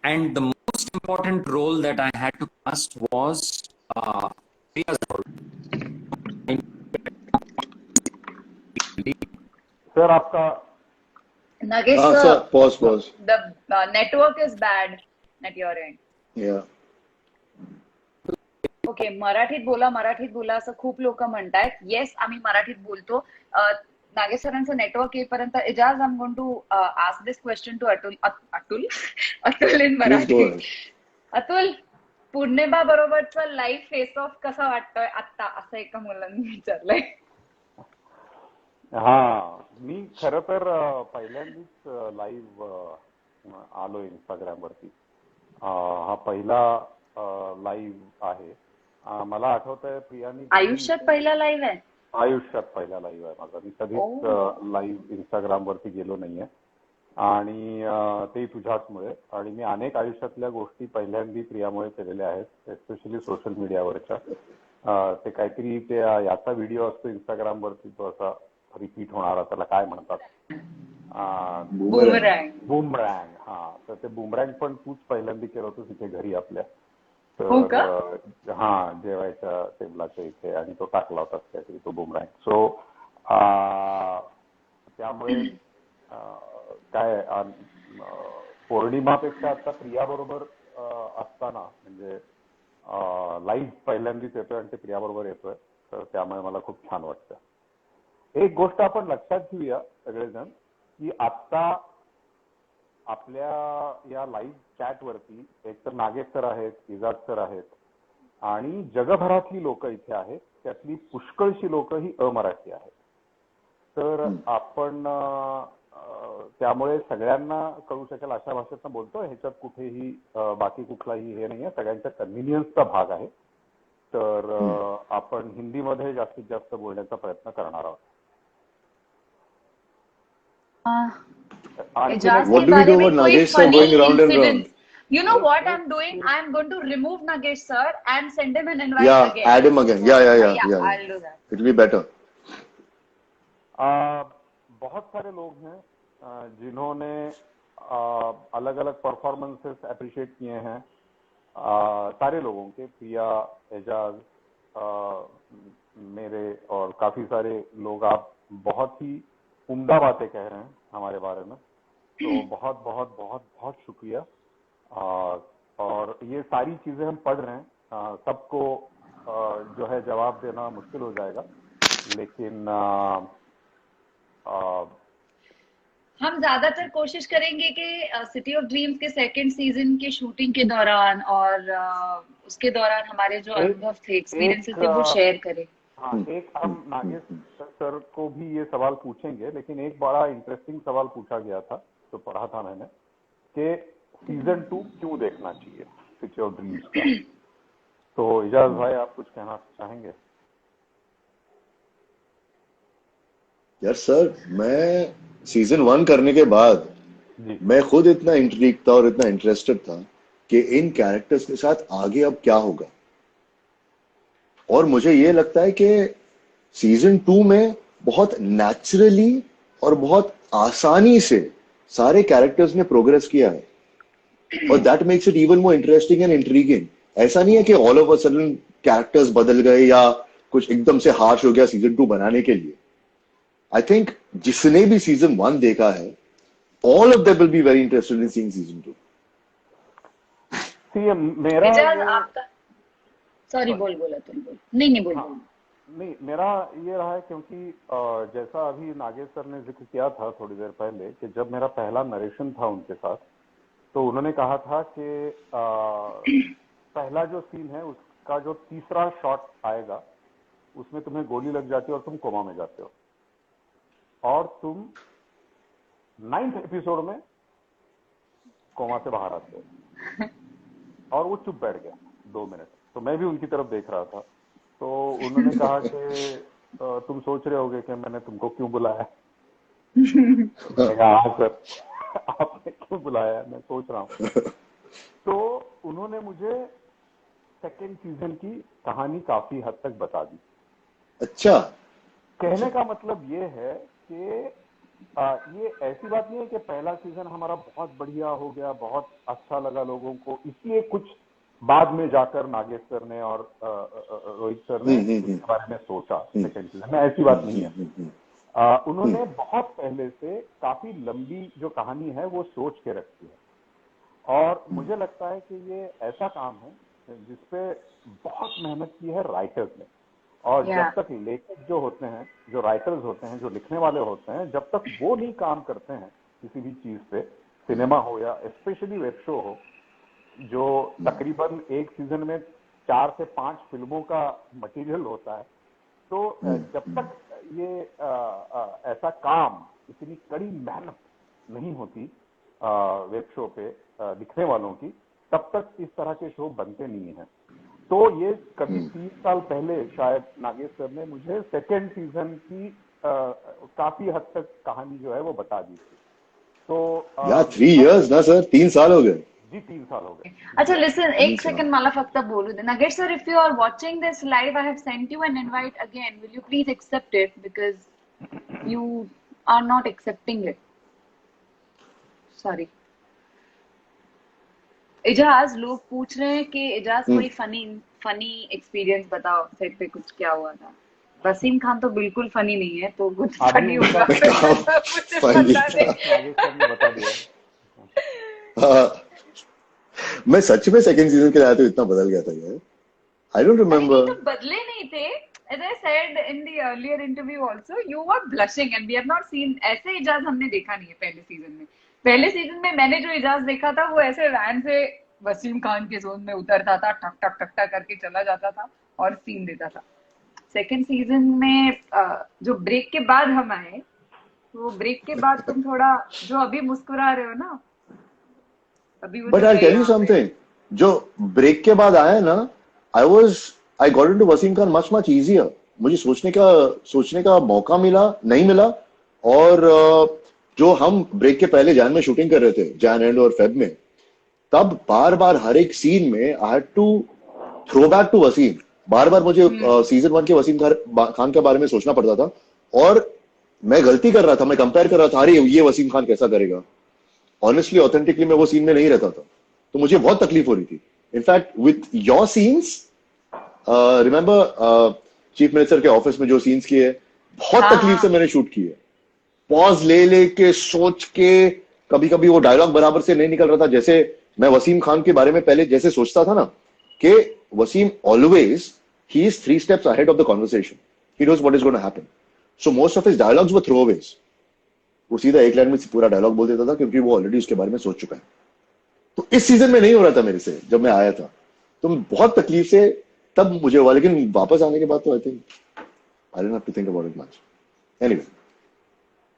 Speaker 1: And the most important role that I had to cast was Priya's role.
Speaker 4: Sir आपका
Speaker 2: Nagesh
Speaker 3: हाँ
Speaker 2: sir,
Speaker 3: sir, pause.
Speaker 2: the network is bad at your end.
Speaker 3: Yeah.
Speaker 2: Okay, मराठीत बोला असं खूप लोक म्हणतायत. Yes, आम्ही मराठीत बोलतो. नागेश सरांचं नेटवर्क येईपर्यंत Aijaz I am going to ask this question to Atul in
Speaker 3: Please go
Speaker 2: Marathi.
Speaker 3: ahead.
Speaker 2: Atul, Purnima बरोबरचा लाईव्ह फेस ऑफ कसा वाटतोय आता, असं एका मुलांनी विचारलंय.
Speaker 4: हा, मी खरं तर पहिल्यांदाच लाईव्ह आलो इंस्टाग्राम वरती. हा पहिला लाईव्ह आहे. मला आठवतंय प्रियानी
Speaker 2: आयुष्यात पहिला लाईव्ह आहे.
Speaker 4: आयुष्यात पहिला लाईव्ह आहे माझा. मी कधीच लाईव्ह इंस्टाग्राम वरती गेलो नाहीये आणि ते तुझ्याचमुळे. आणि मी अनेक आयुष्यातल्या गोष्टी पहिल्यांदा प्रियामुळे केलेल्या आहेत, एस्पेशली सोशल मीडियावरच्या. ते काहीतरी ते याचा व्हिडिओ असतो इंस्टाग्राम वरती, तो असा रिपीट होणारा, त्याला काय म्हणतात, बुमरँग. हा, तर ते बुमरँग पण तूच पहिल्यांदा केलं होतं तिथे घरी आपल्या. तर हा, जेवायच्या टेबलाच्या इथे, आणि तो टाकला होता काहीतरी तो बुमरँग. सो त्यामुळे काय पौर्णिमापेक्षा आता प्रिया बरोबर असताना म्हणजे लाईव्ह पहिल्यांदाच येतोय आणि ते प्रिया बरोबर येतोय, तर त्यामुळे मला खूप छान वाटतं. एक गोष्ट आपण लक्षात घेऊया सगळेजण, की आता आपल्या या लाईव्ह चॅट वरती एक तर नागेश सर आहेत, इजाज सर आहेत, आणि जगभरातली लोक इथे आहेत. त्यातली पुष्कळशी लोक ही अमराठी आहेत. तर आपण त्यामुळे सगळ्यांना कळू शकेल अशा भाषेतनं बोलतो. ह्याच्यात कुठेही बाकी कुठलाही हे नाहीये, सगळ्यांच्या कन्व्हिनियन्सचा भाग आहे. तर आपण हिंदीमध्ये जास्तीत जास्त बोलण्याचा प्रयत्न करणार आहोत.
Speaker 2: एजाज
Speaker 3: What
Speaker 2: के
Speaker 3: do we
Speaker 2: बारे
Speaker 3: do
Speaker 2: में
Speaker 3: about
Speaker 2: कोई
Speaker 3: Nagesh sir
Speaker 2: funny
Speaker 3: going round and round?
Speaker 2: incident? You know what I'm doing? I'm going to remove Nagesh sir and send him an invite
Speaker 3: Yeah,
Speaker 2: again.
Speaker 3: add him again. Yeah.
Speaker 2: I'll do that.
Speaker 3: It'll be better.
Speaker 4: बहुत सारे लोग हैं जिन्होंने अलग अलग performances appreciate किए हैं. सारे लोगों के, प्रिया, एजाज, मेरे और काफी सारे लोग. आप बहुत ही उम्दा बातें कह रहे हैं हमारे बारे में, तो बहुत बहुत बहुत बहुत शुक्रिया. और ये सारी चीजें हम पढ़ रहे हैं. सबको जो है जवाब देना मुश्किल हो जाएगा, लेकिन
Speaker 2: हम ज्यादातर कोशिश करेंगे कि सिटी ऑफ ड्रीम्स के सेकंड सीजन के शूटिंग के दौरान और उसके दौरान हमारे जो अनुभव थे, एक्सपीरियंसेस थे, वो शेयर करें.
Speaker 4: हाँ, एक हम नागेश सर को भी ये सवाल पूछेंगे, लेकिन एक बड़ा इंटरेस्टिंग सवाल पूछा गया था, जो पढ़ा था मैंने, कि सीजन 2 क्यों देखना चाहिए सिटी ऑफ ड्रीम्स का. तो इजाज भाई, आप कुछ कहना चाहेंगे?
Speaker 3: यार सर, मैं सीजन 1 करने के बाद मैं खुद इतना इंट्रीग था और इतना इंटरेस्टेड था कि इन कैरेक्टर्स के साथ आगे अब क्या होगा. और मुझे ये लगता है कि सीजन 2 में बहुत नेचुरली और बहुत आसानी से सारे कैरेक्टर्स ने प्रोग्रेस किया है, और that makes it even more interesting and intriguing. ऐसा नहीं है कि all of a sudden characters बदल गए या कुछ एकदम से हार्श हो गया सीजन 2 बनाने के लिए. आई थिंक जिसने भी सीजन 1 देखा है, all of them will be very interested in seeing season 2.
Speaker 4: मेरा
Speaker 2: आपका सॉरी बोल तुम बोल. नहीं बोल.
Speaker 4: नहीं, मेरा ये रहा है, क्योंकि जैसा अभी नागेश सर ने जिक्र किया था थोड़ी देर पहले, कि जब मेरा पहला नरेशन था उनके साथ, तो उन्होंने कहा था कि पहला जो सीन है उसका जो तीसरा शॉट आएगा उसमें तुम्हें गोली लग जाती है और तुम कोमा में जाते हो, और तुम 9th एपिसोड में कोमा से बाहर आते हो. और वो चुप बैठ गया 2 मिनट. तो मैं भी उनकी तरफ देख रहा था. तो उन्होंने कहा कि तुम सोच रहे होगे कि मैंने तुमको क्यों बुलाया. मैंने कहा हाँ सर, आपने क्यों बुलाया है, मैं सोच रहा हूँ. तो उन्होंने मुझे सेकेंड सीजन की कहानी काफी हद तक बता दी.
Speaker 3: अच्छा.
Speaker 4: कहने का मतलब ये है कि ये ऐसी बात नहीं है कि पहला सीजन हमारा बहुत बढ़िया हो गया, बहुत अच्छा लगा लोगों को, इसलिए कुछ बाद में जाकर नागेश सर ने और रोहित सर ने उसके बारे में सोचा सेकंड सीजन में, ऐसी बात नहीं है। उन्होंने बहुत पहले से काफी लंबी जो कहानी है वो सोच के रखी है, और मुझे लगता है कि ये ऐसा काम है जिसपे बहुत मेहनत की है राइटर्स ने, और
Speaker 2: Yeah.
Speaker 4: जब तक लेखक जो होते हैं, जो राइटर्स होते हैं, जो लिखने वाले होते हैं, जब तक वो नहीं काम करते हैं किसी भी चीज पे, सिनेमा हो या स्पेशली वेब शो हो, जो तकरीबन एक सीजन में 4 से 5 फिल्मों का मटेरियल होता है, तो जब तक ये ऐसा काम, इतनी कड़ी मेहनत नहीं होती वेब शो पे लिखने वालों की, तब तक इस तरह के शो बनते नहीं हैं। तो ये कभी 3 साल पहले शायद नागेश सर ने मुझे सेकेंड सीजन की काफी हद तक कहानी जो है वो बता दी थी। तो
Speaker 3: या 3 years ना सर, 3 साल हो गए
Speaker 4: जी, 3 साल हो गए।
Speaker 2: अच्छा लिसन, एक सेकंड मला फक्त बोलू दे. Nagesh sir, if you are watching this live, I have sent you an invite again. Will you please accept it, because you are not accepting it. Sorry. Ijaz, लोग पूछ रहे हैं कि इजाज कोई फनी एक्सपीरियंस बताओ, सेट पे कुछ क्या हुआ था. वसीम खान तो बिल्कुल फनी नहीं है, तो कुछ फनी होगा
Speaker 3: funny.
Speaker 4: नागेश सर ने बता दिया।
Speaker 3: मैं सच में सेकंड सीजन के लिए आया तो इतना बदल गया था यार. I don't remember.
Speaker 2: तो बदले नहीं थे. As I said in the earlier interview also, you were blushing and we have not seen. ऐसे इजाज हमने देखा नहीं है पहले सीजन में. पहले सीजन में मैंने जो इजाज देखा था वो ऐसे वैन से वसीम खान के जोन में उतरता था, ठक ठक ठक ठक करके चला जाता था और सीन देता था. सेकंड सीजन में जो ब्रेक के बाद हम आए, वो ब्रेक के बाद तुम थोड़ा जो अभी मुस्कुरा रहे हो ना, अभी वो
Speaker 3: but I tell you something, जो ब्रेक के बाद आया ना, I got into Wasim Khan much easier. मुझे सोचने का मौका मिला, नहीं मिला. और जो हम ब्रेक के पहले जैन में शूटिंग कर रहे थे, जैन एंड और फेब में, तब बार बार हर एक सीन में I had to throw back to Wasim. बार बार मुझे सीजन 1 के वसीम खान के बारे में सोचना पड़ता था, और मैं गलती कर रहा था, मैं कंपेयर कर रहा था, अरे ये वसीम खान कैसा करेगा. ऑनेस्टली ऑथेंटिकली मैं वो सीन में नहीं रहता था, तो मुझे बहुत तकलीफ हो रही थी. In fact with your scenes, remember chief minister के ऑफिस में जो सीन्स किए, बहुत तकलीफ से मैंने शूट किए. पॉज ले के सोच के, कभी कभी वो डायलॉग बराबर से नहीं निकल रहा था. जैसे मैं वसीम खान के बारे में पहले जैसे सोचता था ना, कि वसीम ऑलवेज ही is 3 steps ahead of the conversation. He knows what is going to happen. So most of his dialogues were throwaways. वो सीधा एक लाइन में पूरा डायलॉग बोल देता था, क्योंकि वो ऑलरेडी उसके बारे में सोच चुका है. तो इस सीजन में नहीं हो रहा था मेरे से जब मैं आया था, तो बहुत तकलीफ से तब मुझे हुआ. लेकिन वापस आने के बाद तो I think I didn't have to think about it much. Anyway.